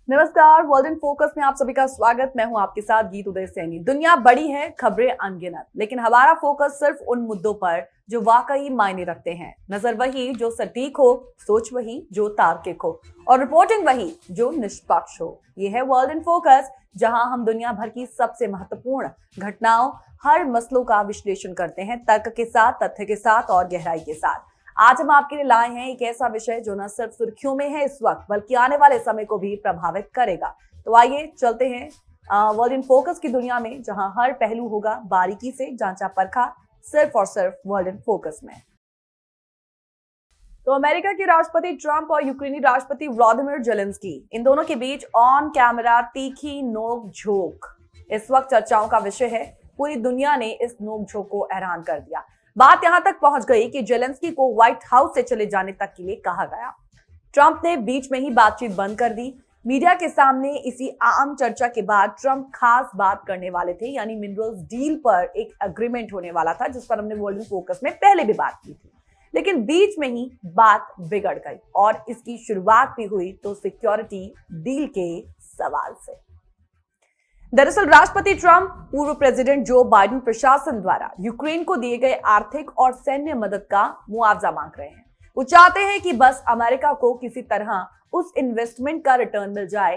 नमस्कार, world in focus में आप सभी का स्वागत। मैं हूं आपके साथ गीत उदय सैनी। दुनिया बड़ी है, खबरें अनगिनत, लेकिन हमारा फोकस सिर्फ उन मुद्दों पर जो वाकई मायने रखते हैं। नजर वही जो सटीक हो, सोच वही जो तार्किक हो और रिपोर्टिंग वही जो निष्पक्ष हो। ये है वर्ल्ड इन फोकस, जहां हम दुनिया भर की सबसे महत्वपूर्ण घटनाओं, हर मसलों का विश्लेषण करते हैं, तर्क के साथ, तथ्य के साथ और गहराई के साथ। आज हम आपके लिए लाए हैं एक ऐसा विषय जो न सिर्फ सुर्खियों में है इस वक्त, बल्कि आने वाले समय को भी प्रभावित करेगा। तो आइए चलते हैं वर्ल्ड इन फोकस की दुनिया में, जहां हर पहलू होगा बारीकी से जांचा परखा, सिर्फ और सिर्फ वर्ल्ड इन फोकस में। तो अमेरिका के राष्ट्रपति ट्रंप और यूक्रेनी राष्ट्रपति व्लादिमीर जेलेंस्की, इन दोनों के बीच ऑन कैमरा तीखी नोक-झोंक इस वक्त चर्चाओं का विषय है। पूरी दुनिया ने इस नोक-झोंक को हैरान कर दिया। बात यहां तक पहुंच गई कि जेलेंस्की को व्हाइट हाउस से चले जाने तक के लिए कहा गया। ट्रंप ने बीच में ही बातचीत बंद कर दी। मीडिया के सामने इसी आम चर्चा के बाद ट्रंप खास बात करने वाले थे, यानी मिनरल्स डील पर एक एग्रीमेंट होने वाला था, जिस पर हमने वर्ल्ड इन फोकस में पहले भी बात की थी। लेकिन बीच में ही बात बिगड़ गई और इसकी शुरुआत भी हुई तो सिक्योरिटी डील के सवाल से। दरअसल राष्ट्रपति ट्रंप पूर्व प्रेसिडेंट जो बाइडेन प्रशासन द्वारा यूक्रेन को दिए गए आर्थिक और सैन्य मदद का मुआवजा मांग रहे हैं। वो चाहते हैं कि बस अमेरिका को किसी तरह उस इन्वेस्टमेंट का रिटर्न मिल जाए।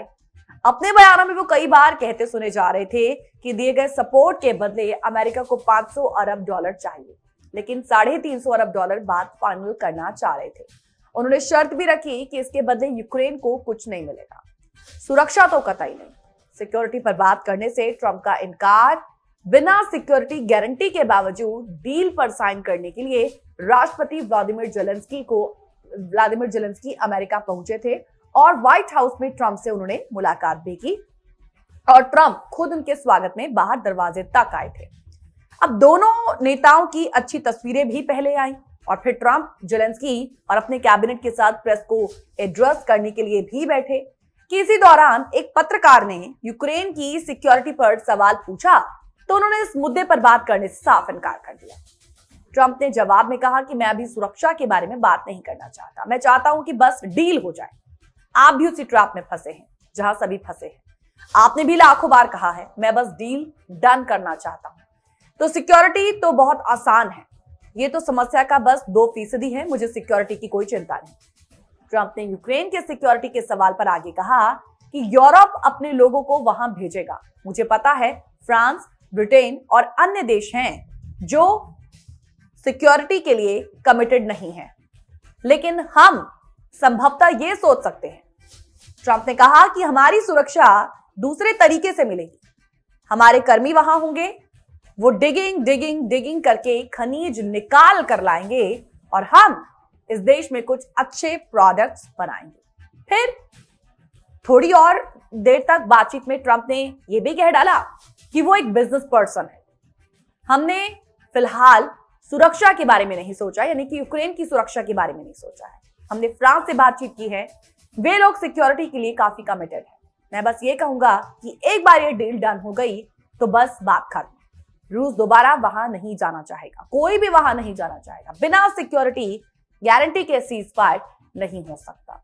अपने बयानों में वो कई बार कहते सुने जा रहे थे कि दिए गए सपोर्ट के बदले अमेरिका को 500 अरब डॉलर चाहिए, लेकिन 350 अरब डॉलर बात फाइनल करना चाह रहे थे। उन्होंने शर्त भी रखी कि इसके बदले यूक्रेन को कुछ नहीं मिलेगा, सुरक्षा तो कतई नहीं। सिक्योरिटी पर बात करने से ट्रंप का इनकार। बिना सिक्योरिटी गारंटी के बावजूद डील पर साइन करने के लिए राष्ट्रपति व्लादिमीर जेलेंस्की अमेरिका पहुंचे थे और व्हाइट हाउस में ट्रंप से उन्होंने मुलाकात भी की और ट्रंप खुद उनके स्वागत में बाहर दरवाजे तक आए थे। अब दोनों नेताओं की अच्छी तस्वीरें भी पहले आई और फिर ट्रंप जेलेंस्की और अपने कैबिनेट के साथ प्रेस को एड्रेस करने के लिए भी बैठे कि इसी दौरान एक पत्रकार ने यूक्रेन की सिक्योरिटी पर सवाल पूछा तो उन्होंने इस मुद्दे पर बात करने से साफ इनकार कर दिया। ट्रंप ने जवाब में कहा कि मैं अभी सुरक्षा के बारे में बात नहीं करना चाहता, मैं चाहता हूं कि बस डील हो जाए। आप भी उसी ट्रैप में फंसे हैं जहां सभी फंसे हैं। आपने भी लाखों बार कहा है मैं बस डील डन करना चाहता हूं। तो सिक्योरिटी तो बहुत आसान है, ये तो समस्या का बस 2% है, मुझे सिक्योरिटी की कोई चिंता नहीं। ट्रंप ने यूक्रेन के सिक्योरिटी के सवाल पर आगे कहा कि यूरोप अपने लोगों को वहां भेजेगा। मुझे पता है फ्रांस, ब्रिटेन और अन्य देश हैं जो सिक्योरिटी के लिए कमिटेड नहीं हैं, लेकिन हम संभवतः ये सोच सकते हैं। ट्रंप ने कहा कि हमारी सुरक्षा दूसरे तरीके से मिलेगी। हमारे कर्मी वहां होंगे, वो डिगिंग करके खनिज निकाल कर लाएंगे और हम इस देश में कुछ अच्छे प्रोडक्ट्स बनाएंगे। फिर थोड़ी और देर तक बातचीत में ट्रंप ने यह भी कह डाला कि वो एक बिजनेस पर्सन है। हमने फिलहाल सुरक्षा के बारे में नहीं सोचा, यानी कि यूक्रेन की सुरक्षा के बारे में नहीं सोचा है। हमने फ्रांस से बातचीत की है, वे लोग सिक्योरिटी के लिए काफी कमिटेड है। मैं बस ये कहूंगा कि एक बार ये डील डन हो गई तो बस बात खत्म। रूस दोबारा वहां नहीं जाना चाहेगा, कोई भी वहां नहीं जाना चाहेगा। बिना सिक्योरिटी गारंटी के सीज फायर नहीं हो सकता।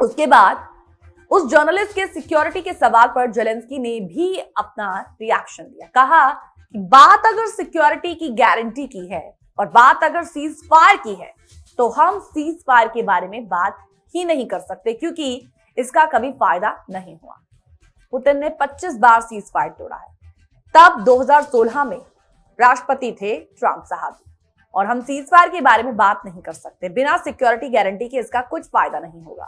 उसके बाद उस जर्नलिस्ट के सिक्योरिटी के सवाल पर जेलेंस्की ने भी अपना रिएक्शन दिया। कहा कि बात अगर सिक्योरिटी की गारंटी की है और बात अगर सीज फायर की है तो हम सीज फायर के बारे में बात ही नहीं कर सकते, क्योंकि इसका कभी फायदा नहीं हुआ। पुतिन ने 25 बार सीज फायर तोड़ा है। तब 2016 में राष्ट्रपति थे ट्रंप साहब, और हम सीज फायर के बारे में बात नहीं कर सकते। बिना सिक्योरिटी गारंटी के इसका कुछ फायदा नहीं होगा।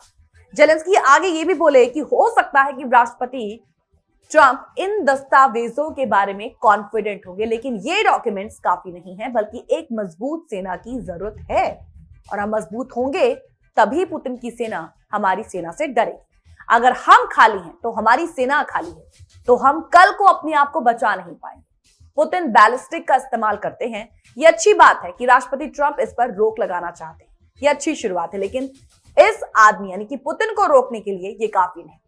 जेलेंस्की आगे ये भी बोले कि हो सकता है कि राष्ट्रपति ट्रंप इन दस्तावेजों के बारे में कॉन्फिडेंट होंगे, लेकिन ये डॉक्यूमेंट्स काफी नहीं है, बल्कि एक मजबूत सेना की जरूरत है और हम मजबूत होंगे तभी पुतिन की सेना हमारी सेना से डरेगी। अगर हम खाली हैं तो हमारी सेना खाली है, तो हम कल को अपने आप को बचा नहीं पाएंगे। पुतिन बैलिस्टिक का इस्तेमाल करते हैं। ये अच्छी बात है कि राष्ट्रपति ट्रंप इस पर रोक लगाना चाहते हैं, ये अच्छी शुरुआत है, लेकिन इस आदमी यानी कि पुतिन को रोकने के लिए ये काफी नहीं।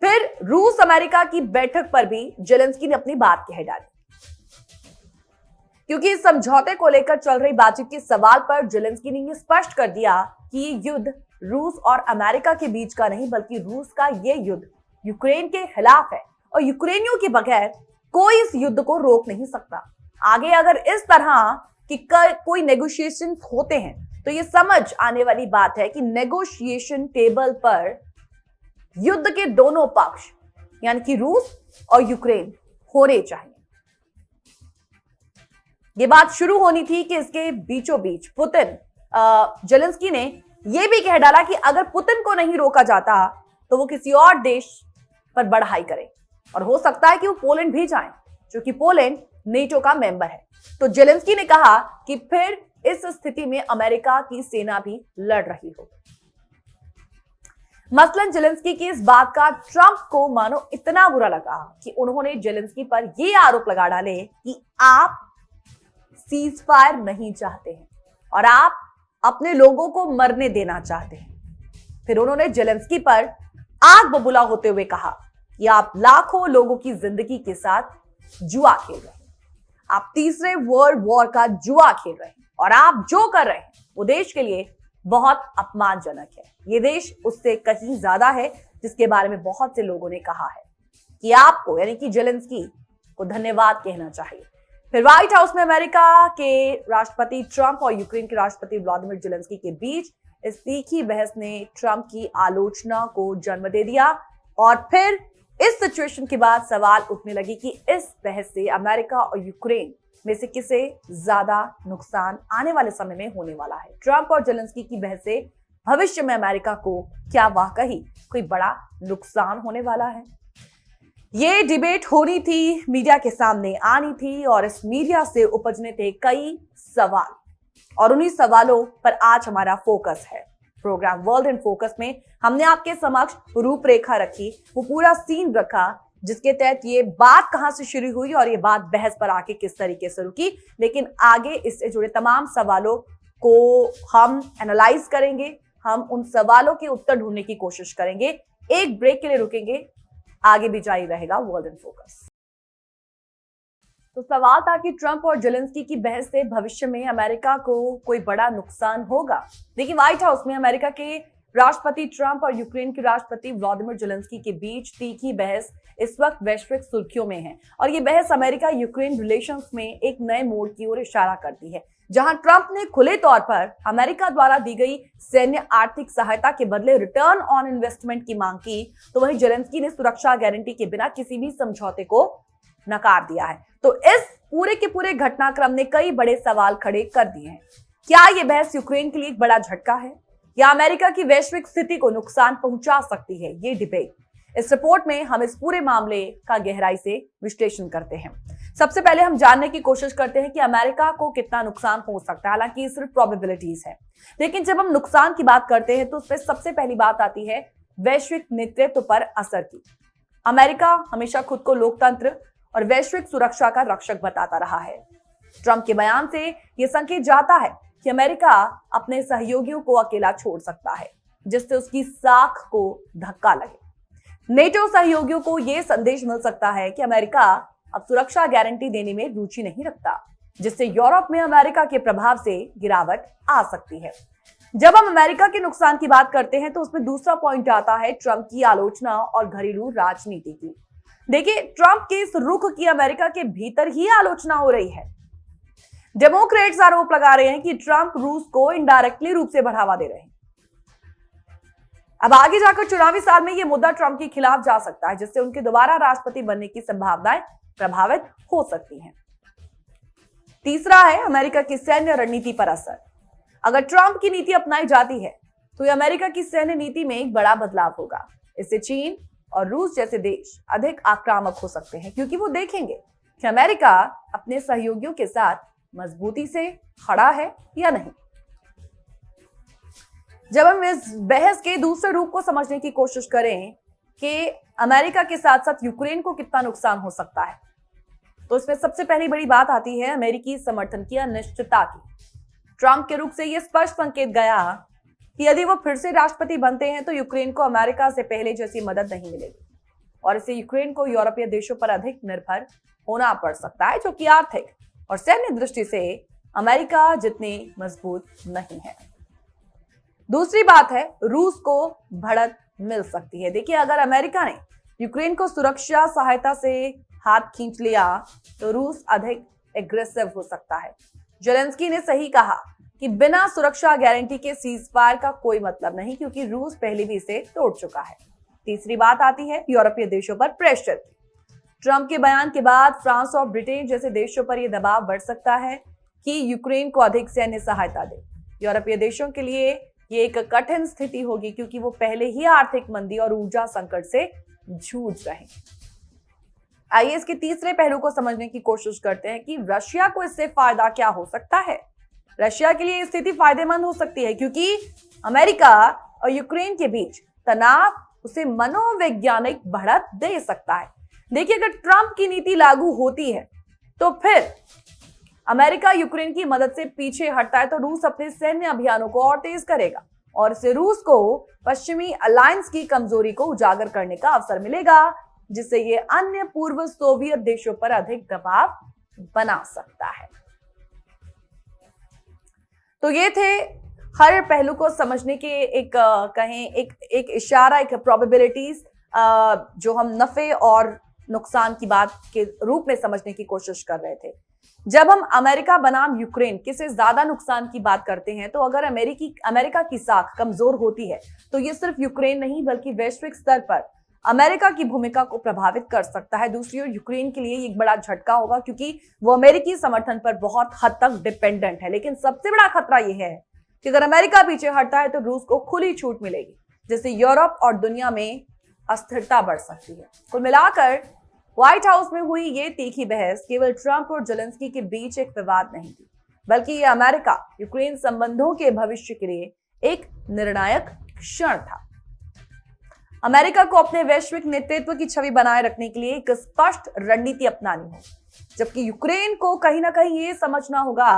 फिर रूस अमेरिका की बैठक पर भी जेलेंस्की ने अपनी बात कह डाली, क्योंकि इस समझौते को लेकर चल रही बातचीत के सवाल पर जेलेंस्की ने यह स्पष्ट कर दिया कि ये युद्ध रूस और अमेरिका के बीच का नहीं, बल्कि रूस का ये युद्ध यूक्रेन के खिलाफ है और यूक्रेनियों के बगैर कोई इस युद्ध को रोक नहीं सकता। आगे अगर इस तरह की कोई नेगोशिएशन होते हैं तो ये समझ आने वाली बात है कि नेगोशिएशन टेबल पर युद्ध के दोनों पक्ष यानी कि रूस और यूक्रेन होने चाहिए। ये बात शुरू होनी थी कि इसके बीचों बीच पुतिन जेलेंस्की ने यह भी कह डाला कि अगर पुतिन को नहीं रोका जाता तो वो किसी और देश पर बढ़ाई करे और हो सकता है कि वो पोलैंड भी जाएं, जो कि पोलैंड नेटो का मेंबर है। तो जेलेंस्की ने कहा कि फिर इस स्थिति में अमेरिका की सेना भी लड़ रही हो। मसलन जेलेंस्की की इस बात का ट्रंप को मानो इतना बुरा लगा कि उन्होंने जेलेंस्की पर यह आरोप लगा डाले कि आप सीज फायर नहीं चाहते हैं और आप अपने लोगों को मरने देना चाहते हैं। फिर उन्होंने जेलेंस्की पर आग बबूला होते हुए कहा कि आप लाखों लोगों की जिंदगी के साथ जुआ खेल रहे हैं, आप तीसरे वर्ल्ड वॉर का जुआ खेल रहे हैं और आप जो कर रहे हैं वो देश के लिए बहुत अपमानजनक है। ये देश उससे कहीं ज्यादा है, जिसके बारे में बहुत से लोगों ने कहा है कि आपको यानी कि जेलेंस्की को धन्यवाद कहना चाहिए। फिर व्हाइट हाउस में अमेरिका के राष्ट्रपति ट्रंप और यूक्रेन के राष्ट्रपति व्लादिमीर जेलेंस्की के बीच इस तीखी बहस ने ट्रंप की आलोचना को जन्म दे दिया और फिर इस सिचुएशन के बाद सवाल उठने लगे कि इस बहस से अमेरिका और यूक्रेन में से किसे ज्यादा नुकसान आने वाले समय में होने वाला है। ट्रंप और जेलेंस्की की बहस से भविष्य में अमेरिका को क्या वाकई कोई बड़ा नुकसान होने वाला है? ये डिबेट होनी थी, मीडिया के सामने आनी थी और इस मीडिया से उपजने थे कई सवाल और उन्हीं सवालों पर आज हमारा फोकस है। प्रोग्राम वर्ल्ड इन फोकस में हमने आपके समक्ष रूपरेखा रखी, वो पूरा सीन रखा जिसके तहत ये बात कहां से शुरू हुई और ये बात बहस पर आके किस तरीके से रुकी। लेकिन आगे इससे जुड़े तमाम सवालों को हम एनालाइज करेंगे, हम उन सवालों के उत्तर ढूंढने की कोशिश करेंगे। एक ब्रेक के लिए रुकेंगे, आगे भी जारी रहेगा वर्ल्ड इन फोकस। तो सवाल था कि ट्रंप और जेलेंस्की की बहस से भविष्य में अमेरिका को कोई बड़ा नुकसान होगा। देखिए, व्हाइट हाउस में अमेरिका के राष्ट्रपति ट्रंप और यूक्रेन के राष्ट्रपति व्लादिमीर जेलेंस्की के बीच तीखी बहस इस वक्त वैश्विक सुर्खियों में है और ये बहस अमेरिका यूक्रेन रिलेशंस में एक नए मोड़ की ओर इशारा करती है। जहां ट्रंप ने खुले तौर पर अमेरिका द्वारा दी गई सैन्य आर्थिक सहायता के बदले रिटर्न ऑन इन्वेस्टमेंट की मांग की, तो वहीं जेलेंस्की ने सुरक्षा गारंटी के बिना किसी भी समझौते को नकार दिया है। तो इस पूरे के पूरे घटनाक्रम ने कई बड़े सवाल खड़े कर दिए हैं। क्या यह बहस यूक्रेन के लिए एक बड़ा झटका है या अमेरिका की वैश्विक स्थिति को नुकसान पहुंचा सकती है? ये डिबेट इस रिपोर्ट में हम इस पूरे मामले का गहराई से विश्लेषण करते हैं। सबसे पहले हम जानने की कोशिश करते हैं कि अमेरिका को कितना नुकसान हो सकता है। हालांकि ये सिर्फ प्रोबेबिलिटीज है, लेकिन जब हम नुकसान की बात करते हैं तो उसमें सबसे पहली बात आती है वैश्विक नेतृत्व पर असर की। अमेरिका हमेशा खुद को लोकतंत्र और वैश्विक सुरक्षा का रक्षक बताता रहा है। ट्रंप के बयान से यह संकेत जाता है कि अमेरिका अपने सहयोगियों को अकेला छोड़ सकता है, जिससे उसकी साख को धक्का लगे। नेटो सहयोगियों को यह संदेश मिल सकता है कि अमेरिका अब सुरक्षा गारंटी देने में रुचि नहीं रखता, जिससे यूरोप में अमेरिका के प्रभाव से गिरावट आ सकती है। जब हम अमेरिका के नुकसान की बात करते हैं तो उसमें दूसरा पॉइंट आता है ट्रंप की आलोचना और घरेलू राजनीति की। देखिए, ट्रंप के इस रुख की अमेरिका के भीतर ही आलोचना हो रही है। डेमोक्रेट्स आरोप लगा रहे हैं कि ट्रंप रूस को इनडायरेक्टली रूप से बढ़ावा दे रहे हैं। अब आगे जाकर चुनावी साल में यह मुद्दा ट्रंप के खिलाफ जा सकता है, जिससे उनके दोबारा राष्ट्रपति बनने की संभावनाएं प्रभावित हो सकती हैं। तीसरा है अमेरिका की सैन्य रणनीति पर असर। अगर ट्रंप की नीति अपनाई जाती है तो यह अमेरिका की सैन्य नीति में एक बड़ा बदलाव होगा। इससे चीन और रूस जैसे देश अधिक आक्रामक हो सकते हैं, क्योंकि वो देखेंगे कि अमेरिका अपने सहयोगियों के साथ मजबूती से खड़ा है या नहीं। जब हम इस बहस के दूसरे रूप को समझने की कोशिश करें कि अमेरिका के साथ साथ यूक्रेन को कितना नुकसान हो सकता है, तो इसमें सबसे पहली बड़ी बात आती है अमेरिकी समर्थन की अनिश्चितता की। ट्रंप के रुख से यह स्पष्ट संकेत गया कि यदि वो फिर से राष्ट्रपति बनते हैं तो यूक्रेन को अमेरिका से पहले जैसी मदद नहीं मिलेगी और इससे यूक्रेन को यूरोपीय देशों पर अधिक निर्भर होना पड़ सकता है, जो कि आर्थिक और सैन्य दृष्टि से अमेरिका जितनी मजबूत नहीं है। दूसरी बात है, रूस को बढ़त मिल सकती है। देखिए, अगर अमेरिका ने यूक्रेन को सुरक्षा सहायता से हाथ खींच लिया तो रूस अधिक एग्रेसिव हो सकता है। जेलेंस्की ने सही कहा कि बिना सुरक्षा गारंटी के सीजफायर का कोई मतलब नहीं, क्योंकि रूस पहले भी इसे तोड़ चुका है। तीसरी बात आती है यूरोपीय देशों पर प्रेशर। ट्रंप के बयान के बाद फ्रांस और ब्रिटेन जैसे देशों पर यह दबाव बढ़ सकता है कि यूक्रेन को अधिक सैन्य सहायता दे। यूरोपीय देशों के लिए ये एक कठिन स्थिति होगी, क्योंकि वो पहले ही आर्थिक मंदी और ऊर्जा संकट से जूझ रहे हैं। आइए इसके तीसरे पहलू को समझने की कोशिश करते हैं कि रशिया को इससे फायदा क्या हो सकता है। रशिया के लिए स्थिति फायदेमंद हो सकती है, क्योंकि अमेरिका और यूक्रेन के बीच तनाव उसे मनोवैज्ञानिक बढ़त दे सकता है। देखिए, अगर ट्रंप की नीति लागू होती है तो फिर अमेरिका यूक्रेन की मदद से पीछे हटता है तो रूस अपने सैन्य अभियानों को और तेज करेगा, और इससे रूस को पश्चिमी अलायंस की कमजोरी को उजागर करने का अवसर मिलेगा, जिससे ये अन्य पूर्व सोवियत देशों पर अधिक दबाव बना सकता है। तो ये थे हर पहलू को समझने के एक इशारा, एक प्रोबेबिलिटीज, जो हम नफे और नुकसान की बात के रूप में समझने की कोशिश कर रहे थे। जब हम अमेरिका बनाम यूक्रेन किसे ज्यादा नुकसान की बात करते हैं, तो अगर अमेरिका की साख कमजोर होती है तो ये सिर्फ यूक्रेन नहीं बल्कि वैश्विक स्तर पर अमेरिका की भूमिका को प्रभावित कर सकता है। दूसरी ओर यूक्रेन के लिए एक बड़ा झटका होगा, क्योंकि वो अमेरिकी समर्थन पर बहुत हद तक डिपेंडेंट है। लेकिन सबसे बड़ा खतरा यह है कि अगर अमेरिका पीछे हटता है तो रूस को खुली छूट मिलेगी, जिससे यूरोप और दुनिया में अस्थिरता बढ़ सकती है। कुल मिलाकर व्हाइट हाउस में हुई ये तीखी बहस केवल ट्रंप और जेलेंस्की के बीच एक विवाद नहीं थी, बल्कि ये अमेरिका यूक्रेन संबंधों के भविष्य के लिए एक निर्णायक क्षण था। अमेरिका को अपने वैश्विक नेतृत्व की छवि बनाए रखने के लिए एक स्पष्ट रणनीति अपनानी होगी, जबकि यूक्रेन को कहीं ना कहीं ये समझना होगा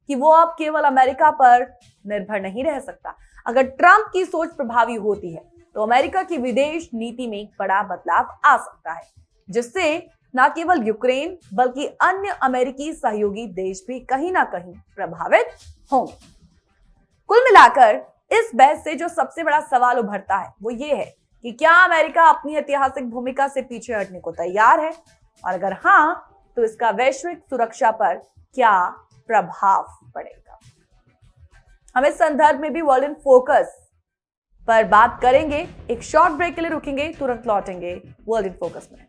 कि वो अब केवल अमेरिका पर निर्भर नहीं रह सकता। अगर ट्रंप की सोच प्रभावी होती है तो अमेरिका की विदेश नीति में एक बड़ा बदलाव आ सकता है, जिससे न केवल यूक्रेन बल्कि अन्य अमेरिकी सहयोगी देश भी कहीं ना कहीं प्रभावित होंगे। कुल मिलाकर इस बहस से जो सबसे बड़ा सवाल उभरता है वो ये है कि क्या अमेरिका अपनी ऐतिहासिक भूमिका से पीछे हटने को तैयार है, और अगर हां तो इसका वैश्विक सुरक्षा पर क्या प्रभाव पड़ेगा। हम इस संदर्भ में भी वर्ल्ड इन फोकस पर बात करेंगे। एक शॉर्ट ब्रेक के लिए रुकेंगे, तुरंत लौटेंगे वर्ल्ड इन फोकस में।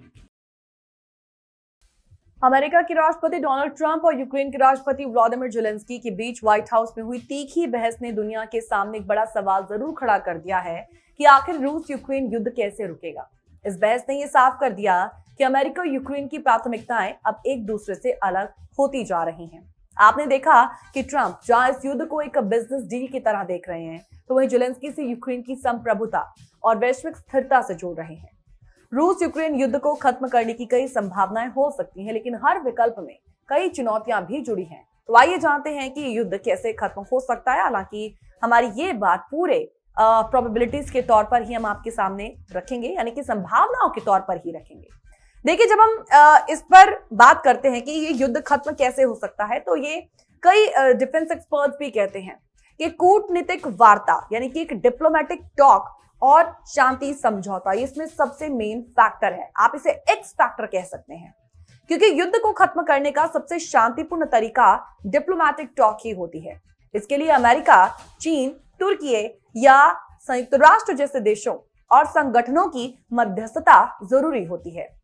अमेरिका के राष्ट्रपति डोनाल्ड ट्रंप और यूक्रेन के राष्ट्रपति व्लादिमीर जेलेंस्की के बीच व्हाइट हाउस में हुई तीखी बहस ने दुनिया के सामने एक बड़ा सवाल जरूर खड़ा कर दिया है कि आखिर रूस यूक्रेन युद्ध कैसे रुकेगा। इस बहस ने यह साफ कर दिया कि अमेरिका और यूक्रेन की प्राथमिकताएं अब एक दूसरे से अलग होती जा रही हैं। आपने देखा कि ट्रंप जहां इस युद्ध को एक बिजनेस डील की तरह देख रहे हैं, तो वहीं जेलेंस्की से यूक्रेन की संप्रभुता और वैश्विक स्थिरता से जोड़ रहे हैं। रूस यूक्रेन युद्ध को खत्म करने की कई संभावनाएं हो सकती हैं, लेकिन हर विकल्प में कई चुनौतियां भी जुड़ी हैं। तो आइए जानते हैं कि युद्ध कैसे खत्म हो सकता है। हालांकि हमारी ये बात पूरे प्रोबेबिलिटीज के तौर पर ही हम आपके सामने रखेंगे, यानी कि संभावनाओं के तौर पर ही रखेंगे। देखिए, जब हम इस पर बात करते हैं कि ये युद्ध खत्म कैसे हो सकता है, तो ये कई डिफेंस एक्सपर्ट्स भी कहते हैं कि कूटनीतिक वार्ता, यानी कि एक डिप्लोमेटिक टॉक और शांति समझौता, इसमें सबसे मेन फैक्टर है। आप इसे एक्स फैक्टर कह सकते हैं, क्योंकि युद्ध को खत्म करने का सबसे शांतिपूर्ण तरीका डिप्लोमेटिक टॉक ही होती है। इसके लिए अमेरिका, चीन, तुर्की या संयुक्त राष्ट्र जैसे देशों और संगठनों की मध्यस्थता जरूरी होती है।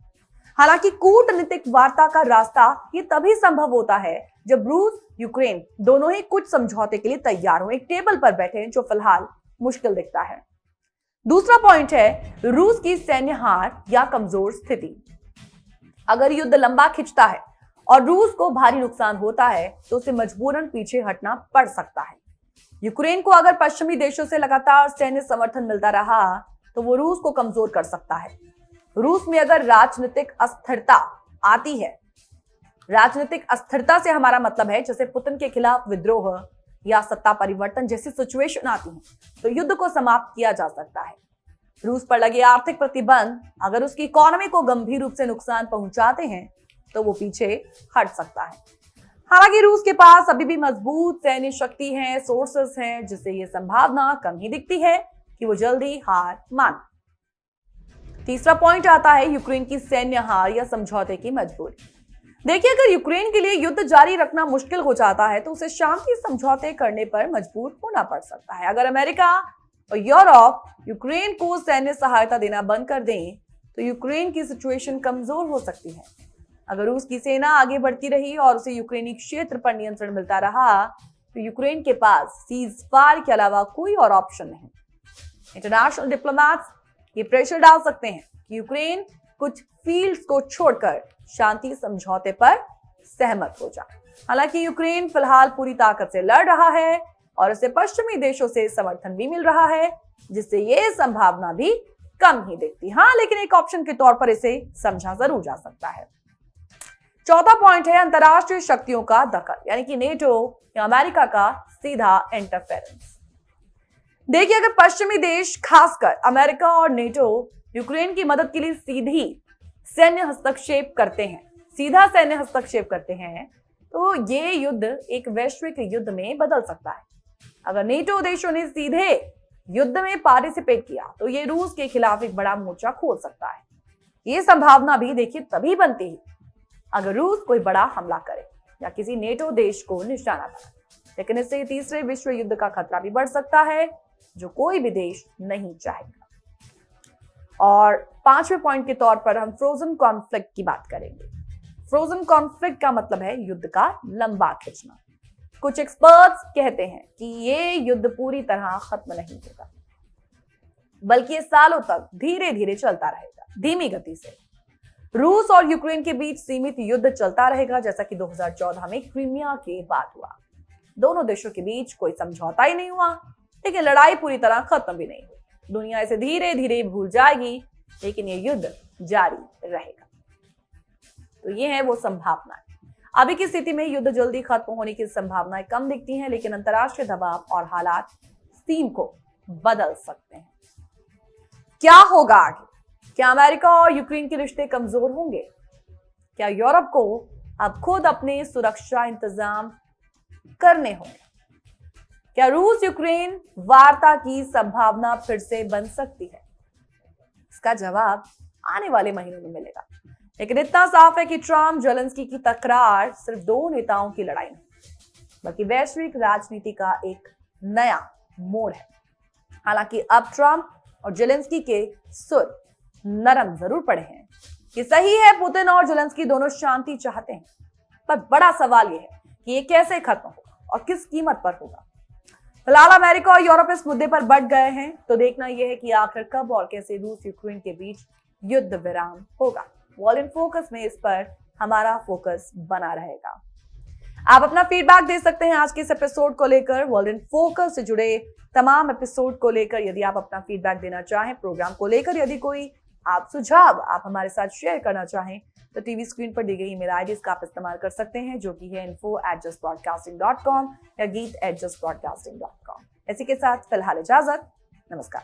हालांकि कूटनीतिक वार्ता का रास्ता ये तभी संभव होता है जब रूस यूक्रेन दोनों ही कुछ समझौते के लिए तैयार हो, एक टेबल पर बैठे, जो फिलहाल मुश्किल दिखता है। दूसरा पॉइंट है रूस की सैन्य हार या कमजोर स्थिति। अगर युद्ध लंबा खिंचता है और रूस को भारी नुकसान होता है तो उसे मजबूरन पीछे हटना पड़ सकता है। यूक्रेन को अगर पश्चिमी देशों से लगातार सैन्य समर्थन मिलता रहा तो वो रूस को कमजोर कर सकता है। रूस में अगर राजनीतिक अस्थिरता आती है, राजनीतिक अस्थिरता से हमारा मतलब है जैसे पुतिन के खिलाफ विद्रोह या सत्ता परिवर्तन जैसी सिचुएशन आती है, तो युद्ध को समाप्त किया जा सकता है। रूस पर लगे आर्थिक प्रतिबंध अगर उसकी इकोनॉमी को गंभीर रूप से नुकसान पहुंचाते हैं तो वो पीछे हट सकता है। हालांकि रूस के पास अभी भी मजबूत सैन्य शक्ति है, सोर्सेस हैं, जिससे ये संभावना कम ही दिखती है कि वो जल्दी हार माने। तीसरा पॉइंट आता है यूक्रेन की सैन्य हार या समझौते की मजबूरी। देखिए, अगर यूक्रेन के लिए युद्ध जारी रखना मुश्किल हो जाता है तो उसे शांति समझौते करने पर मजबूर होना पड़ सकता है। अगर अमेरिका और यूरोप यूक्रेन को सैन्य सहायता देना बंद कर दें तो यूक्रेन की सिचुएशन कमजोर हो सकती है। अगर रूस की सेना आगे बढ़ती रही और उसे यूक्रेनी क्षेत्र पर नियंत्रण मिलता रहा तो यूक्रेन के पास सीज फायर के अलावा कोई और ऑप्शन नहीं। इंटरनेशनल डिप्लोमैट्स ये प्रेशर डाल सकते हैं कि यूक्रेन कुछ फील्ड्स को छोड़कर शांति समझौते पर सहमत हो जाए। हालांकि यूक्रेन फिलहाल पूरी ताकत से लड़ रहा है और उसे पश्चिमी देशों से समर्थन भी मिल रहा है, जिससे ये संभावना भी कम ही दिखती। हाँ, लेकिन एक ऑप्शन के तौर पर इसे समझा जरूर जा सकता है। चौथा पॉइंट है अंतरराष्ट्रीय शक्तियों का दखल, यानी कि नेटो या अमेरिका का सीधा इंटरफेरेंस। देखिए, अगर पश्चिमी देश खासकर अमेरिका और नेटो यूक्रेन की मदद के लिए सीधा सैन्य हस्तक्षेप करते हैं तो ये युद्ध एक वैश्विक युद्ध में बदल सकता है। अगर नेटो देशों ने सीधे युद्ध में पार्टिसिपेट किया तो ये रूस के खिलाफ एक बड़ा मोर्चा खोल सकता है। ये संभावना भी देखिए तभी बनती है अगर रूस कोई बड़ा हमला करे या किसी नेटो देश को निशाना बनाए, लेकिन इससे तीसरे विश्व युद्ध का खतरा भी बढ़ सकता है जो कोई भी देश नहीं चाहेगा। और पांचवें पॉइंट के तौर पर हम फ्रोजन कॉन्फ्लिक्ट की बात करेंगे। फ्रोजन कॉन्फ्लिक्ट का मतलब है युद्ध का लंबा खिंचना। कुछ एक्सपर्ट्स कहते हैं कि ये युद्ध पूरी तरह खत्म नहीं होगा, बल्कि ये सालों तक धीरे धीरे चलता रहेगा, धीमी गति से। रूस और यूक्रेन के बीच सीमित युद्ध चलता रहेगा, जैसा कि 2014 में क्रीमिया के बाद हुआ। दोनों देशों के बीच कोई समझौता ही नहीं हुआ, लेकिन लड़ाई पूरी तरह खत्म भी नहीं हुई। दुनिया इसे धीरे धीरे भूल जाएगी, लेकिन ये युद्ध जारी रहेगा। तो ये है वो संभावनाएं। अभी की स्थिति में युद्ध जल्दी खत्म होने की संभावनाएं कम दिखती हैं, लेकिन अंतर्राष्ट्रीय दबाव और हालात सीन को बदल सकते हैं। क्या होगा आगे? क्या अमेरिका और यूक्रेन के रिश्ते कमजोर होंगे? क्या यूरोप को अब खुद अपने सुरक्षा इंतजाम करने होंगे? क्या रूस यूक्रेन वार्ता की संभावना फिर से बन सकती है? इसका जवाब आने वाले महीनों में मिलेगा। लेकिन इतना साफ है कि ट्रम्प जेलेंस्की की तकरार सिर्फ दो नेताओं की लड़ाई नहीं, बल्कि वैश्विक राजनीति का एक नया मोड़ है। हालांकि अब ट्रम्प और जेलेंस्की के सुर नरम जरूर पड़े हैं। ये सही है, पुतिन और जेलेंस्की दोनों शांति चाहते हैं, पर बड़ा सवाल यह है कि ये कैसे खत्म होगा और किस कीमत पर होगा। फिलहाल अमेरिका और यूरोप इस मुद्दे पर बढ़ गए हैं, तो देखना यह है कि आखिर कब और कैसे रूस यूक्रेन के बीच युद्ध विराम होगा। वर्ल्ड इन फोकस में इस पर हमारा फोकस बना रहेगा। आप अपना फीडबैक दे सकते हैं आज के इस एपिसोड को लेकर, वर्ल्ड इन फोकस से जुड़े तमाम एपिसोड को लेकर। यदि आप अपना फीडबैक देना चाहें प्रोग्राम को लेकर, यदि कोई आप सुझाव आप हमारे साथ शेयर करना चाहें तो टीवी स्क्रीन पर दी गई ईमेल आईडी का आप इस्तेमाल कर सकते हैं, जो कि है info@justbroadcasting.com या geet@justbroadcasting.com। इसी के साथ फिलहाल इजाजत, नमस्कार।